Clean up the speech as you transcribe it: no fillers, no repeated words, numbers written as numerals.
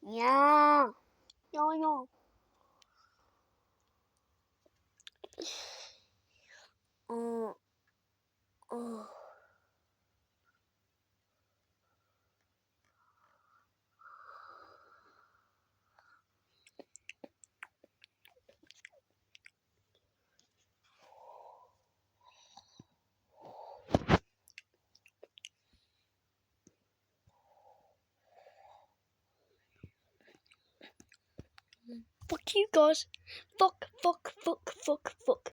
Ja. Ja, ja. Oh, oh. Fuck you guys. Fuck.